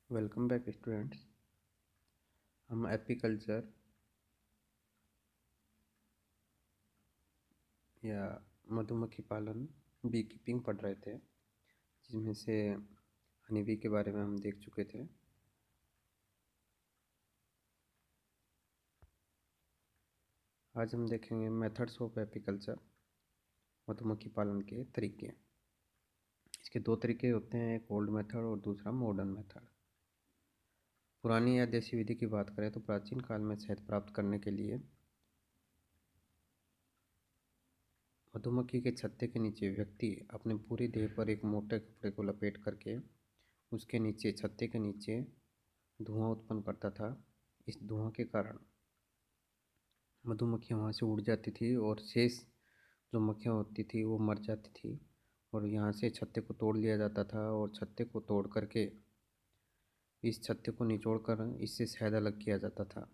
Welcome back students. हम apiculture या मधुमक्खी पालन बी कीपिंग पढ़ रहे थे, जिसमें से हनी बी के बारे में हम देख चुके थे। आज हम देखेंगे मेथड्स ऑफ एपीकल्चर, मधुमक्खी पालन के तरीके। इसके दो तरीके होते हैं, एक ओल्ड मेथड और दूसरा मॉडर्न मेथड। पुरानी या देसी विधि की बात करें तो प्राचीन काल में शहद प्राप्त करने के लिए मधुमक्खी के छत्ते के नीचे व्यक्ति अपने पूरे देह पर एक मोटे कपड़े को लपेट करके उसके नीचे, छत्ते के नीचे धुआं उत्पन्न करता था। इस धुआं के कारण मधुमक्खियाँ वहाँ से उड़ जाती थी और शेष जो मक्खियाँ होती थी वो मर जाती थी, और यहाँ से छत्ते को तोड़ लिया जाता था और छत्ते को तोड़ करके इस छत्ते को निचोड़ कर इससे शहद अलग किया जाता था।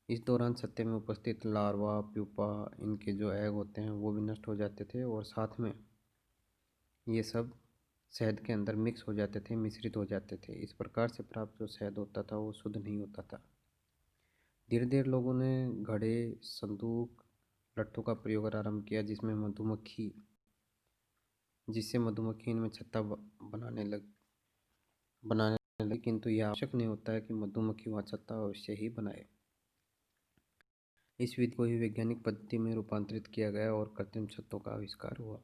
इस दौरान छत्ते में उपस्थित लार्वा, प्यूपा, इनके जो एग होते हैं वो भी नष्ट हो जाते थे, और साथ में ये सब शहद के अंदर मिक्स हो जाते थे, मिश्रित हो जाते थे। इस प्रकार से प्राप्त जो शहद होता था वो शुद्ध नहीं होता था। धीरे धीरे लोगों ने घड़े, संदूक, लट्ठों का प्रयोग आरंभ किया, जिससे मधुमक्खी इनमें छत्ता बनाने लगी, किंतु यह आवश्यक नहीं होता है कि मधुमक्खी वहाँ छत्ता अवश्य ही बनाए। इस विधि को ही वैज्ञानिक पद्धति में रूपांतरित किया गया और कृत्रिम छत्तों का आविष्कार हुआ।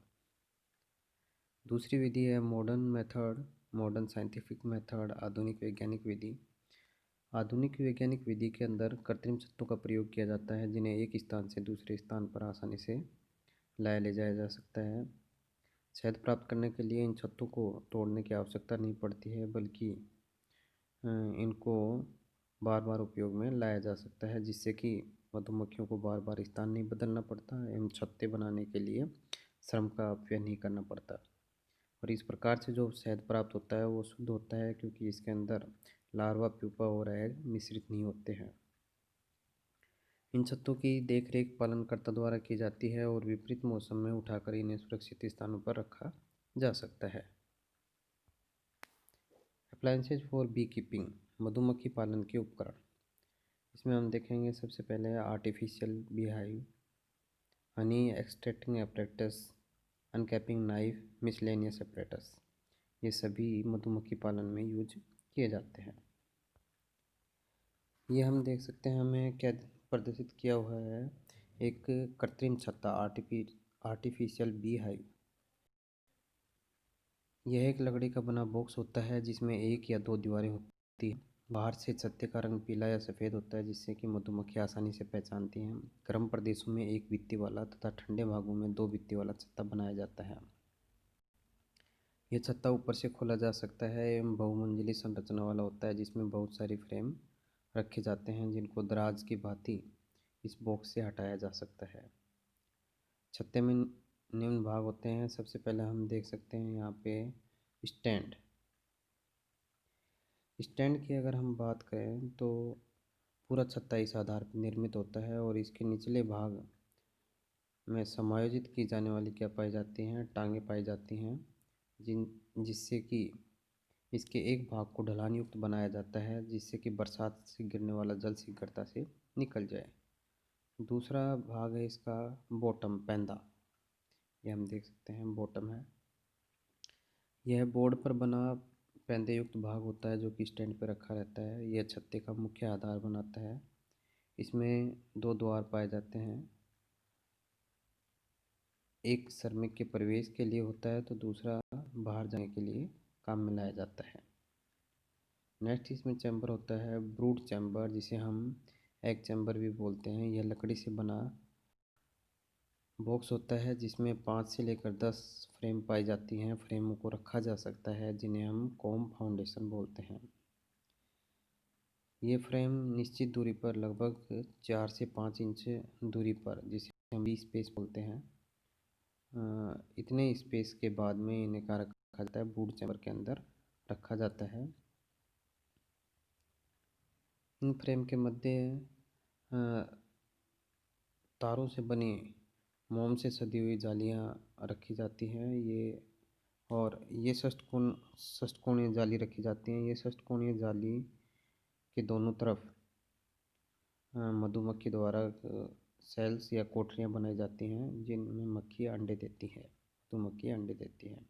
दूसरी विधि है modern method, modern scientific method, आधुनिक वैज्ञानिक विधि। आधुनिक वैज्ञानिक विधि के अंदर कृत्रिम छत्तों का प्रयोग किया जाता है, जिन्हें एक स्थान से दूसरे स्थान पर आसानी से लाया ले जाया जा सकता है। शहद प्राप्त करने के लिए इन छत्तों को तोड़ने की आवश्यकता नहीं पड़ती है, बल्कि इनको बार बार उपयोग में लाया जा सकता है, जिससे कि मधुमक्खियों को बार बार स्थान नहीं बदलना पड़ता एवं छत्ते बनाने के लिए श्रम का अपव्यय नहीं करना पड़ता। और इस प्रकार से जो शहद प्राप्त होता है वो शुद्ध होता है, क्योंकि इसके अंदर लार्वा, प्यूपा और एग मिश्रित नहीं होते हैं। इन छत्तों की देखरेख पालनकर्ता द्वारा की जाती है और विपरीत मौसम में उठाकर इन्हें सुरक्षित स्थानों पर रखा जा सकता है। अप्लायंसेज फॉर बी कीपिंग, मधुमक्खी पालन के उपकरण। इसमें हम देखेंगे सबसे पहले है artificial bee hive, Honey extracting apparatus, uncapping knife, miscellaneous apparatus. ये सभी मधुमक्खी पालन में यूज किए जाते हैं। ये हम देख सकते हैं, हमें क्या प्रदर्शित किया हुआ है, एक कृत्रिम छत्ता, आर्टिफिशियल बी हाइव। यह एक लकड़ी का बना बॉक्स होता है जिसमें एक या दो दीवारें होती हैं। बाहर से छत्ते का रंग पीला या सफ़ेद होता है, जिससे कि मधुमक्खी आसानी से पहचानती हैं। गर्म प्रदेशों में एक भित्ति वाला तथा ठंडे भागों में दो भित्ति वाला छत्ता बनाया जाता है। यह छत्ता ऊपर से खोला जा सकता है एवं बहुमंजिली संरचना वाला होता है, जिसमें बहुत सारी फ्रेम रखे जाते हैं, जिनको दराज की भांति इस बॉक्स से हटाया जा सकता है। छत्ते में निम्न भाग होते हैं। सबसे पहले हम देख सकते हैं यहाँ पे स्टैंड। स्टैंड की अगर हम बात करें तो पूरा छत्ता इस आधार पर निर्मित होता है, और इसके निचले भाग में समायोजित की जाने वाली क्या पाई जाती हैं, टांगें पाई जाती हैं, जिससे कि इसके एक भाग को ढलान युक्त बनाया जाता है, जिससे कि बरसात से गिरने वाला जल शीघ्रता से निकल जाए। दूसरा भाग है इसका बॉटम, पैंदा। ये हम देख सकते हैं बॉटम है। यह बोर्ड पर बना पैंदे युक्त भाग होता है जो कि स्टैंड पर रखा रहता है। यह छत्ते का मुख्य आधार बनाता है। इसमें दो द्वार पाए जाते हैं, एक श्रमिक के प्रवेश के लिए होता है तो दूसरा बाहर जाने के लिए काम में लाया जाता है। नेक्स्ट इसमें चैम्बर होता है, ब्रूड चैम्बर, जिसे हम एग चैम्बर भी बोलते हैं। यह लकड़ी से बना बॉक्स होता है जिसमें 5 से लेकर 10 फ्रेम पाई जाती हैं। फ्रेमों को रखा जा सकता है, जिन्हें हम कॉम्ब फाउंडेशन बोलते हैं। ये फ्रेम निश्चित दूरी पर, लगभग 4 से 5 इंच दूरी पर, जिसे हम बी स्पेस बोलते हैं, इतने स्पेस के बाद में इन्हें कहाँ रखा जाता है, ब्रूड चैम्बर के अंदर रखा जाता है। इन फ्रेम के मध्य तारों से बनी मोम से सदी हुई जालियाँ रखी जाती हैं। ये और ये षष्ठकोणीय जाली रखी जाती हैं। ये षष्ठकोणीय जाली के दोनों तरफ मधुमक्खी द्वारा सेल्स या कोठरियाँ बनाई जाती हैं जिनमें मक्खी अंडे देती है, मधुमक्खी अंडे देती है।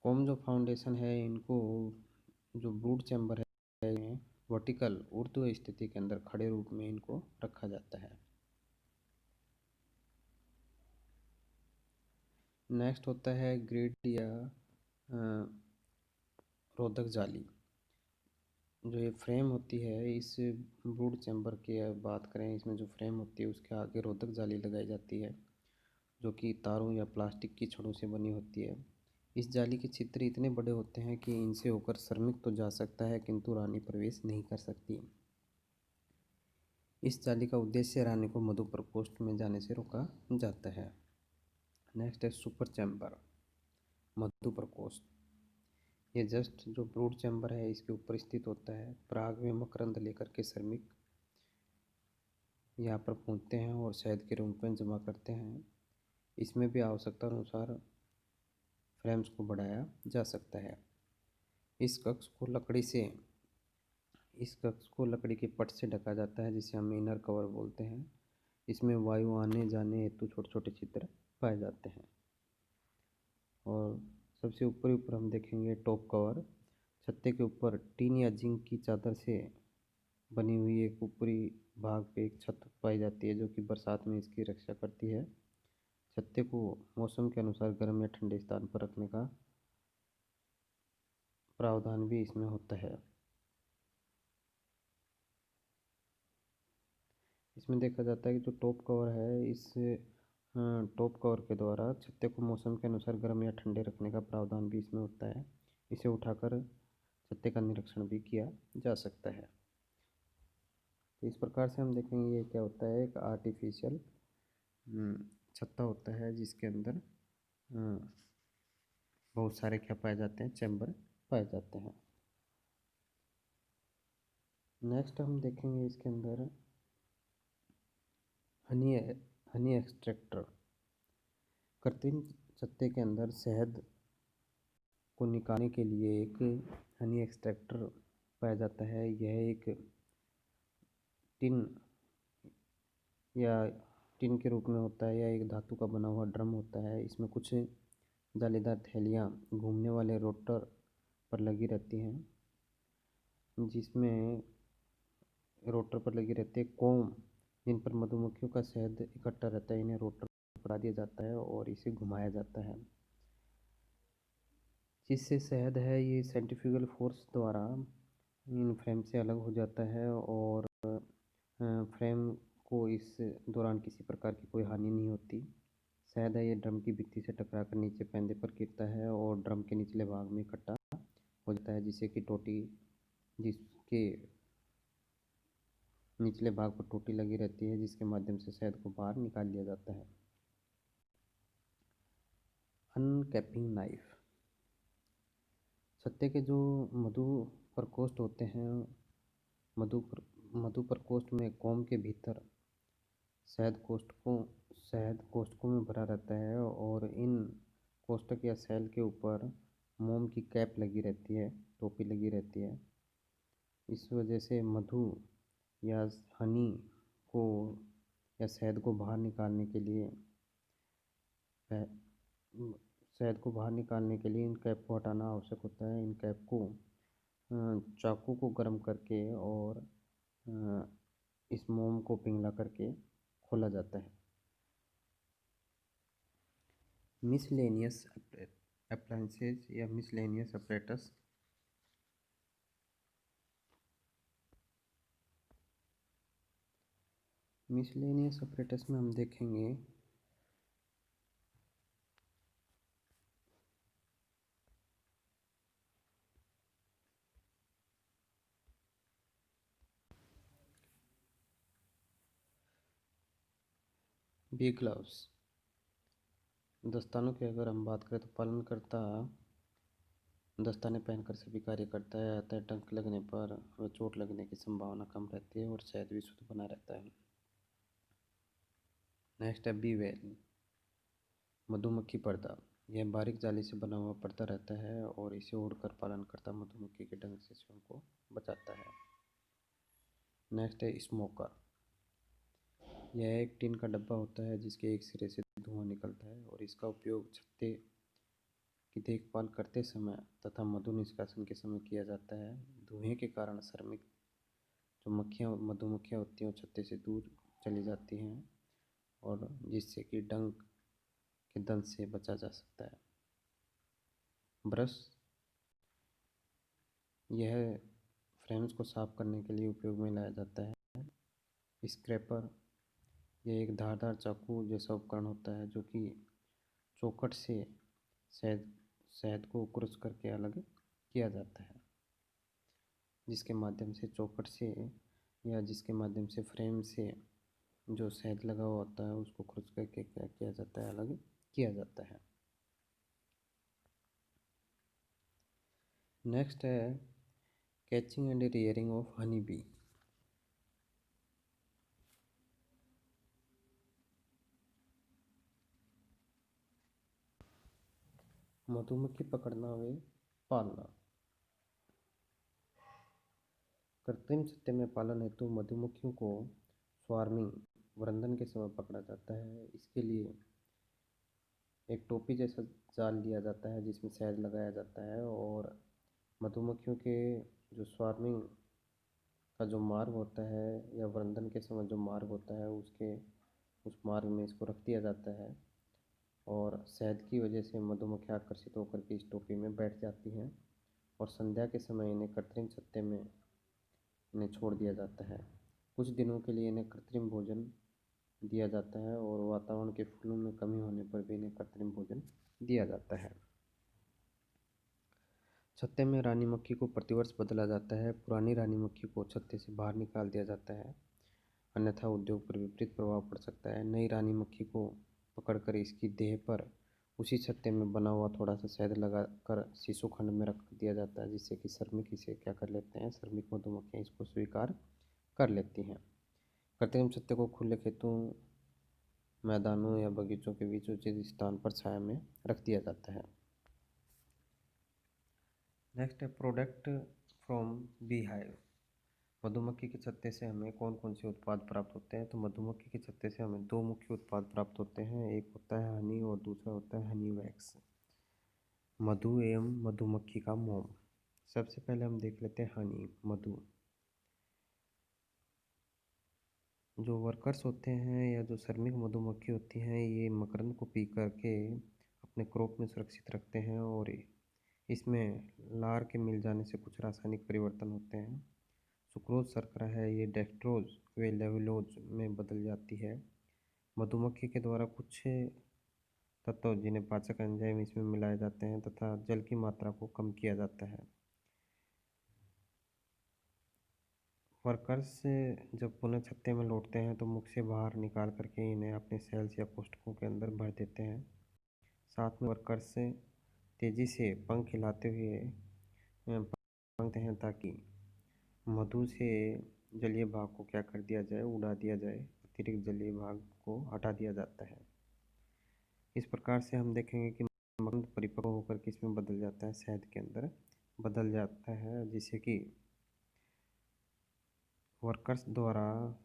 कॉम जो फाउंडेशन है, इनको जो ब्रूड चैम्बर है वर्टिकल ऊर्ध्व स्थिति के अंदर खड़े रूप में इनको रखा जाता है। नेक्स्ट होता है ग्रिड या रोधक जाली। जो ये फ्रेम होती है, इस ब्रूड चैम्बर की बात करें, इसमें जो फ्रेम होती है उसके आगे रोधक जाली लगाई जाती है जो कि तारों या प्लास्टिक की छड़ों से बनी होती है। इस जाली के छिद्र इतने बड़े होते हैं कि इनसे होकर श्रमिक तो जा सकता है किंतु रानी प्रवेश नहीं कर सकती। इस जाली का उद्देश्य रानी को मधु प्रकोष्ठ में जाने से रोका जाता है। नेक्स्ट है सुपर चैम्बर, मधु प्रकोष्ठ। ये जस्ट जो ब्रूड चैम्बर है इसके ऊपर स्थित होता है। पराग में मकरंद लेकर के श्रमिक यहाँ पर पहुँचते हैं और शहद के रूप में जमा करते हैं। इसमें भी आवश्यकता अनुसार फ्रेम्स को बढ़ाया जा सकता है। इस कक्ष को लकड़ी के पट से ढका जाता है जिसे हम इनर कवर बोलते हैं। इसमें वायु आने जाने हेतु छोटे छोटे छिद्र पाए जाते हैं। और सबसे ऊपर हम देखेंगे टॉप कवर। छत्ते के ऊपर टीन या जिंक की चादर से बनी हुई एक ऊपरी भाग पे एक छत पाई जाती है जो कि बरसात में इसकी रक्षा करती है। छत्ते को मौसम के अनुसार गर्म या ठंडे स्थान पर रखने का प्रावधान भी इसमें होता है। इसमें देखा जाता है कि जो टॉप कवर है, इस टॉप कवर के द्वारा छत्ते को मौसम के अनुसार गर्म या ठंडे रखने का प्रावधान भी इसमें होता है। इसे उठाकर छत्ते का निरीक्षण भी किया जा सकता है। तो इस प्रकार से हम देखेंगे ये क्या होता है, एक आर्टिफिशियल छत्ता होता है जिसके अंदर बहुत सारे क्या पाए जाते हैं, चैम्बर पाए जाते हैं। नेक्स्ट हम देखेंगे इसके अंदर हनी एक्सट्रैक्टर। कृत्रिम छत्ते के अंदर शहद को निकालने के लिए एक हनी एक्सट्रैक्टर पाया जाता है। यह एक टिन या टिन के रूप में होता है या एक धातु का बना हुआ ड्रम होता है। इसमें कुछ जालीदार थैलियाँ घूमने वाले रोटर पर लगी रहती हैं, जिसमें रोटर पर लगी रहती है कॉम, जिन पर मधुमक्खियों का शहद इकट्ठा रहता है। इन्हें रोटर पर दिया जाता है और इसे घुमाया जाता है, जिससे शहद है ये सेंट्रीफ्यूगल फोर्स द्वारा इन फ्रेम से अलग हो जाता है और फ्रेम को इस दौरान किसी प्रकार की कोई हानि नहीं होती। शहद है ये ड्रम की भित्ति से टकराकर नीचे पैंदे पर गिरता है और ड्रम के निचले भाग में इकट्ठा हो जाता है, जिसके निचले भाग पर टोटी लगी रहती है जिसके माध्यम से शहद को बाहर निकाल लिया जाता है। Uncapping knife. छत्ते के जो मधु प्रकोष्ठ होते हैं, मधु प्रकोष्ठ में कॉम के भीतर शहद कोष्ठकों में भरा रहता है और इन कोष्ठक या सेल के ऊपर मोम की कैप लगी रहती है, टोपी लगी रहती है। इस वजह से मधु या हनी को या शहद को बाहर निकालने के लिए इन कैप को हटाना आवश्यक होता है। इन कैप को चाकू को गर्म करके और इस मोम को पिघला करके खोला जाता है। मिसलेनियस अप्लायंसेस या मिसलेनियस अपरेटस। मिसलेनियस अपरेटस में हम देखेंगे बी ग्लव्स। दस्तानों की अगर हम बात करें तो पालनकर्ता दस्ताने पहनकर सभी कार्य करता है, अतः डंक लगने पर व चोट लगने की संभावना कम रहती है और शहद भी शुद्ध बना रहता है। नेक्स्ट है बी वेल, मधुमक्खी पर्दा। यह बारीक जाली से बना हुआ पर्दा रहता है और इसे उड़कर पालनकर्ता मधुमक्खी के डंक से स्वयं को बचाता है। नेक्स्ट है स्मोकर। यह एक टीन का डब्बा होता है जिसके एक सिरे से धुआं निकलता है और इसका उपयोग छत्ते की देखभाल करते समय तथा मधु निष्कासन के समय किया जाता है। धुएं के कारण श्रमिक जो मक्खियाँ मधुमक्खियाँ होती हैं वो छत्ते से दूर चली जाती हैं और जिससे कि डंक के दंश से बचा जा सकता है। ब्रश, यह फ्रेम्स को साफ करने के लिए उपयोग में लाया जाता है। स्क्रैपर, यह एक धारदार चाकू जैसा उपकरण होता है जो कि चौखट से शहद शहद को क्रश करके अलग किया जाता है, जिसके माध्यम से चौखट से या जिसके माध्यम से फ्रेम से जो शहद लगा हुआ होता है उसको क्रश करके क्या किया जाता है, अलग किया जाता है। नेक्स्ट है catching and rearing of honey bee. मधुमक्खी पकड़ना व पालना। कृत्रिम छत्ते में पालन हेतु मधुमक्खियों को स्वार्मिंग वृंदन के समय पकड़ा जाता है। इसके लिए एक टोपी जैसा जाल लिया जाता है जिसमें शहद लगाया जाता है और मधुमक्खियों के जो स्वार्मिंग का जो मार्ग होता है या वृंदन के समय जो मार्ग होता है उस मार्ग में इसको रख दिया जाता है और शहद की वजह से मधुमक्खियाँ आकर्षित होकर के इस टोपी में बैठ जाती हैं और संध्या के समय इन्हें कृत्रिम छत्ते में इन्हें छोड़ दिया जाता है। कुछ दिनों के लिए इन्हें कृत्रिम भोजन दिया जाता है और वातावरण के फूलों में कमी होने पर भी इन्हें कृत्रिम भोजन दिया जाता है। छत्ते में रानी मक्खी को प्रतिवर्ष बदला जाता है। पुरानी रानी मक्खी को छत्ते से बाहर निकाल दिया जाता है, अन्यथा उद्योग पर विपरीत प्रभाव पड़ सकता है। नई रानी मक्खी को पकड़कर इसकी देह पर उसी छत्ते में बना हुआ थोड़ा सा शहद लगाकर शीशो खंड में रख दिया जाता है, जिससे कि श्रमिक इसे क्या कर लेते हैं, श्रमिक मधुमक्खियाँ इसको स्वीकार कर लेती हैं। कृत्रिम छत्ते को खुले खेतों, मैदानों या बगीचों के बीच उचित स्थान पर छाया में रख दिया जाता है। नेक्स्ट है प्रोडक्ट फ्रॉम बी हाइव। मधुमक्खी के छत्ते से हमें कौन कौन से उत्पाद प्राप्त होते हैं? तो मधुमक्खी के छत्ते से हमें दो मुख्य उत्पाद प्राप्त होते हैं, एक होता है हनी और दूसरा होता है हनी वैक्स। मधु एवं मधुमक्खी का मोम। सबसे पहले हम देख लेते हैं हनी, मधु। जो वर्कर्स होते हैं या जो श्रमिक मधुमक्खी होती हैं, ये मकरंद को पी करके अपने क्रॉप में सुरक्षित रखते हैं और इसमें लार के मिल जाने से कुछ रासायनिक परिवर्तन होते हैं। सुक्रोज शर्करा है, ये डेक्स्ट्रोज व लेवुलोज में बदल जाती है। मधुमक्खी के द्वारा कुछ तत्व जिन्हें पाचक एंजाइम इसमें मिलाए जाते हैं तथा जल की मात्रा को कम किया जाता है। वर्कर्स जब पुनः छत्ते में लौटते हैं तो मुख से बाहर निकाल करके इन्हें अपने सेल्स या कोष्ठकों के अंदर भर देते हैं। साथ में वर्कर्स तेज़ी से पंख हिलाते हुए पंखते हैं ताकि मधु से जलीय भाग को क्या कर दिया जाए, उड़ा दिया जाए, अतिरिक्त जलीय भाग को हटा दिया जाता है। इस प्रकार से हम देखेंगे कि मकरंद परिपक्व होकर के इसमें बदल जाता है, शहद के अंदर बदल जाता है, जिससे कि वर्कर्स द्वारा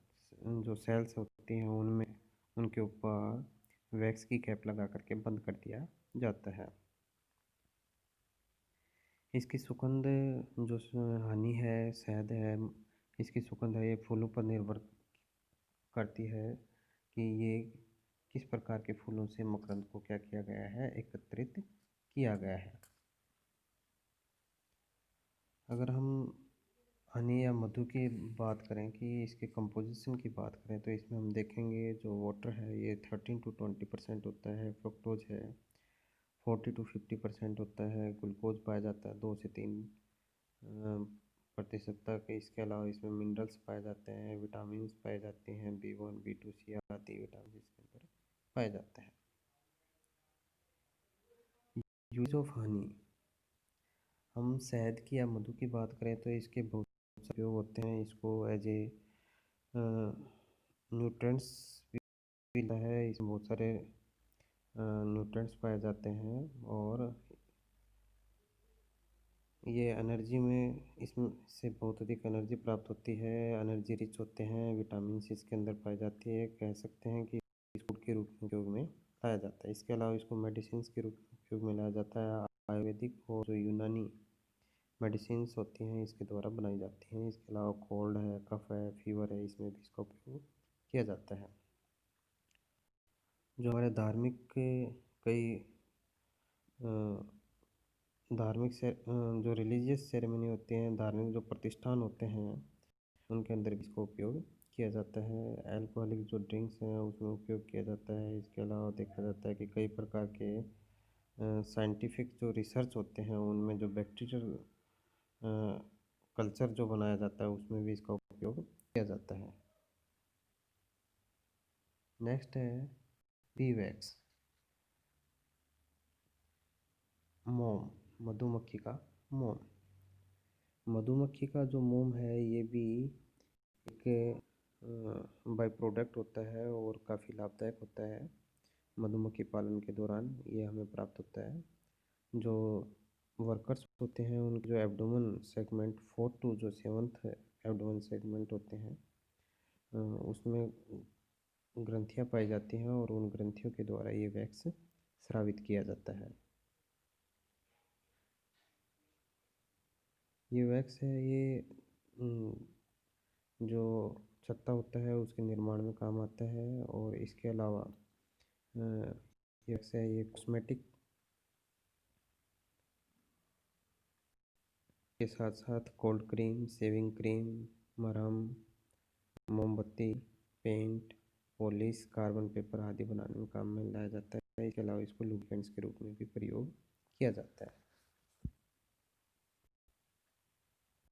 जो सेल्स होती हैं उनमें उनके ऊपर वैक्स की कैप लगा करके बंद कर दिया जाता है। इसकी सुगंध जो हनी है, शहद है, इसकी सुगंध है ये फूलों पर निर्भर करती है कि ये किस प्रकार के फूलों से मकरंद को क्या किया गया है, एकत्रित किया गया है। अगर हम हनी या मधु की बात करें कि इसके कंपोजिशन की बात करें तो इसमें हम देखेंगे जो वाटर है ये 13 to 20% होता है, फ्रुक्टोज है 40 to 50% होता है, ग्लूकोज पाया जाता है 2 से 3% तक। इसके अलावा इसमें मिनरल्स पाए जाते हैं, विटामिन पाए जाते हैं, B1 B2 C आदि विटामिन इसके अंदर पाए जाते हैं। यूज ऑफ हनी, हम शहद की या मधु की बात करें तो इसके बहुत से उपयोग होते हैं। इसको एज ए न्यूट्रेंट्स भी मिलता है, इसमें बहुत सारे न्यूट्रिएंट्स पाए जाते हैं और ये एनर्जी में इसमें से बहुत अधिक एनर्जी प्राप्त होती है। एनर्जी रिच होते हैं, विटामिन सी इसके अंदर पाई जाती है। कह सकते हैं कि फूड के रूप में उपयोग में लाया जाता है। इसके अलावा इसको मेडिसिन के रूप में उपयोग में लाया जाता है। आयुर्वेदिक और जो यूनानी मेडिसिन्स होती हैं इसके द्वारा बनाई जाती हैं। इसके अलावा कोल्ड है, कफ है, फीवर है, इसमें भी इसका उपयोग किया जाता है। जो हमारे धार्मिक के कई धार्मिक से जो रिलीजियस सेरेमनी होती हैं, धार्मिक जो प्रतिष्ठान होते हैं, उनके अंदर भी इसका उपयोग किया जाता है। अल्कोहलिक जो ड्रिंक्स हैं उसमें उपयोग किया जाता है। इसके अलावा देखा जाता है कि कई प्रकार के साइंटिफिक जो रिसर्च होते हैं उनमें जो बैक्टीरियल कल्चर जो बनाया जाता है उसमें भी इसका उपयोग किया जाता है। नेक्स्ट है बी वैक्स, मोम, मधुमक्खी का मोम। मधुमक्खी का जो मोम है ये भी एक बाई प्रोडक्ट होता है और काफ़ी लाभदायक होता है। मधुमक्खी पालन के दौरान ये हमें प्राप्त होता है। जो वर्कर्स होते हैं उनके जो एब्डोमेन सेगमेंट 4 टू जो 7th एब्डोमेन सेगमेंट होते हैं उसमें ग्रंथियाँ पाई जाती हैं और उन ग्रंथियों के द्वारा ये वैक्स स्रावित किया जाता है। ये वैक्स है ये जो छत्ता होता है उसके निर्माण में काम आता है। और इसके अलावा ये वैक्स है ये कॉस्मेटिक के साथ साथ कोल्ड क्रीम, शेविंग क्रीम, मरहम, मोमबत्ती, पेंट, पॉलिश, कार्बन पेपर आदि बनाने में काम में लाया जाता है। इसके अलावा इसको लुब्रिकेंट्स के रूप में भी प्रयोग किया जाता है।